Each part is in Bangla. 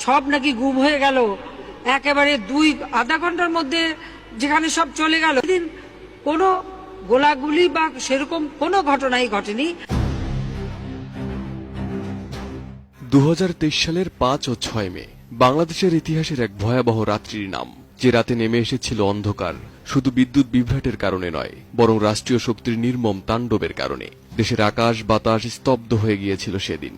সব নাকি গুম হয়ে গেল একেবারে আধা ঘন্টার মধ্যে, যেখানে সব চলে গেল। সেদিন কোনো গোলাগুলি বা সেরকম কোনো ঘটনাই ঘটেনি। 2023 সালের 5 ও 6 মে বাংলাদেশের ইতিহাসের এক ভয়াবহ রাত্রির নাম, যে রাতে নেমে এসেছিল অন্ধকার, শুধু বিদ্যুৎ বিভ্রাটের কারণে নয়, বরং রাষ্ট্রীয় শক্তির নির্মম তাণ্ডবের কারণে। দেশের আকাশ বাতাস স্তব্ধ হয়ে গিয়েছিল সেদিন।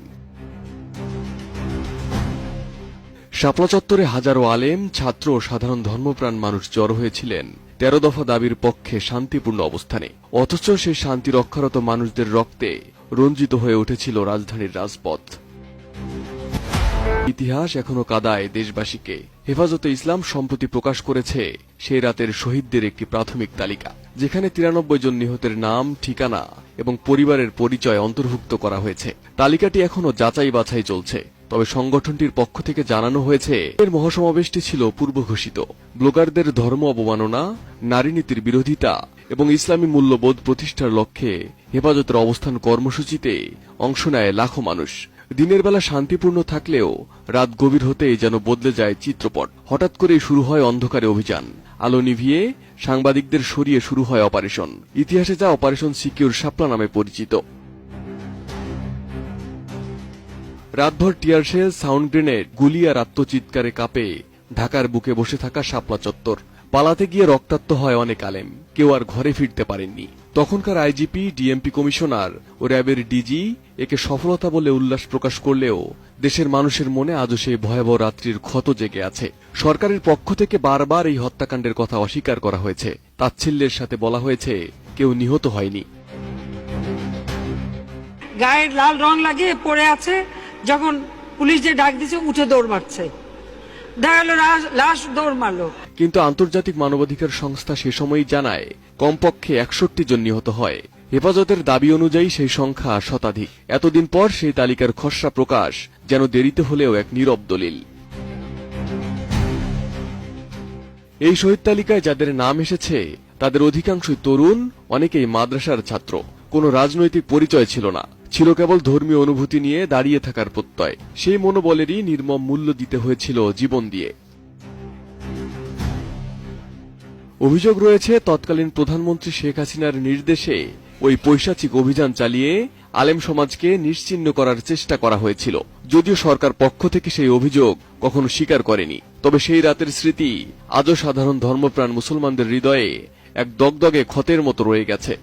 শাপলা চত্বরে হাজারো আলেম, ছাত্র ও সাধারণ ধর্মপ্রাণ মানুষ জড়ো হয়েছিলেন 13 দফা দাবির পক্ষে শান্তিপূর্ণ অবস্থানে। অথচ সেই শান্তি রক্ষারত মানুষদের রক্তে রঞ্জিত হয়ে উঠেছিল রাজধানীর রাজপথ। ইতিহাস এখনো কাঁদায় দেশবাসীকে। হেফাজতে ইসলাম সম্প্রতি প্রকাশ করেছে সেই রাতের শহীদদের একটি প্রাথমিক তালিকা, যেখানে 93 জন নিহতের নাম, ঠিকানা এবং পরিবারের পরিচয় অন্তর্ভুক্ত করা হয়েছে। তালিকাটি এখনো যাচাই বাছাই চলছে, তবে সংগঠনটির পক্ষ থেকে জানানো হয়েছে এর মহাসমাবেশটি ছিল পূর্ব ঘোষিত। ব্লগারদের ধর্ম অবমাননা, নারী নীতির বিরোধিতা এবং ইসলামী মূল্যবোধ প্রতিষ্ঠার লক্ষ্যে হেফাজতের অবস্থান কর্মসূচিতে অংশ নেয় লাখো মানুষ। দিনের বেলা শান্তিপূর্ণ থাকলেও রাত গভীর হতেই যেন বদলে যায় চিত্রপট। হঠাৎ করেই শুরু হয় অন্ধকারে অভিযান, আলো নিভিয়ে সাংবাদিকদের সরিয়ে শুরু হয় অপারেশন। ইতিহাসে যা অপারেশন সিকিউর শাপলা নামে পরিচিত। রাতভর টিয়ারশেল, সাউন্ড গ্রেনেড, গুলি আর আত্মচিৎকারে কাঁপে ঢাকার বুকে বসে থাকা শাপলা চত্বর। পালাতে গিয়ে রক্তাক্ত হয় অনেক আলেম, কেউ আর ঘরে ফিরতে পারেননি। তখনকার আইজিপি, ডিএমপি কমিশনার ও র্যাবের ডিজি একে সফলতা বলে উল্লাস প্রকাশ করলেও দেশের মানুষের মনে আজও সেই ভয়াবহ রাত্রির ক্ষত জেগে আছে। সরকারের পক্ষ থেকে বারবার এই হত্যাকাণ্ডের কথা অস্বীকার করা হয়েছে। তাচ্ছিল্যের সাথে বলা হয়েছে কেউ নিহত হয়নি। গায়ে লাল রং লাগিয়ে পড়ে আছে, যখন পুলিশ যে ডাক দিচ্ছে উঠে দৌড় মারছে, দেখা গেল লাশ দৌড় মারলো। কিন্তু আন্তর্জাতিক মানবাধিকার সংস্থা সে সময়ই জানায় কমপক্ষে 61 জন নিহত হয়। হেফাজতের দাবি অনুযায়ী সেই সংখ্যা শতাধিক। এতদিন পর সেই তালিকার খসড়া প্রকাশ যেন দেরিতে হলেও এক নীরব দলিল। এই শহীদ তালিকায় যাদের নাম এসেছে তাদের অধিকাংশই তরুণ, অনেকেই মাদ্রাসার ছাত্র। কোনো রাজনৈতিক পরিচয় ছিল না, ছিল কেবল ধর্মীয় অনুভূতি নিয়ে দাঁড়িয়ে থাকার প্রত্যয়। সেই মনোবলেরই নির্মম মূল্য দিতে হয়েছিল জীবন দিয়ে। অভিযোগ রয়েছে তৎকালীন প্রধানমন্ত্রী শেখ হাসিনার নির্দেশে ওই পৈশাচিক অভিযান চালিয়ে আলেম সমাজকে নিশ্চিহ্ন করার চেষ্টা করা হয়েছিল। যদিও সরকার পক্ষ থেকে সেই অভিযোগ কখনো স্বীকার করেনি, তবে সেই রাতের স্মৃতি আজও সাধারণ ধর্মপ্রাণ মুসলমানদের হৃদয়ে এক দগদগে ক্ষতের মতো রয়ে গেছে।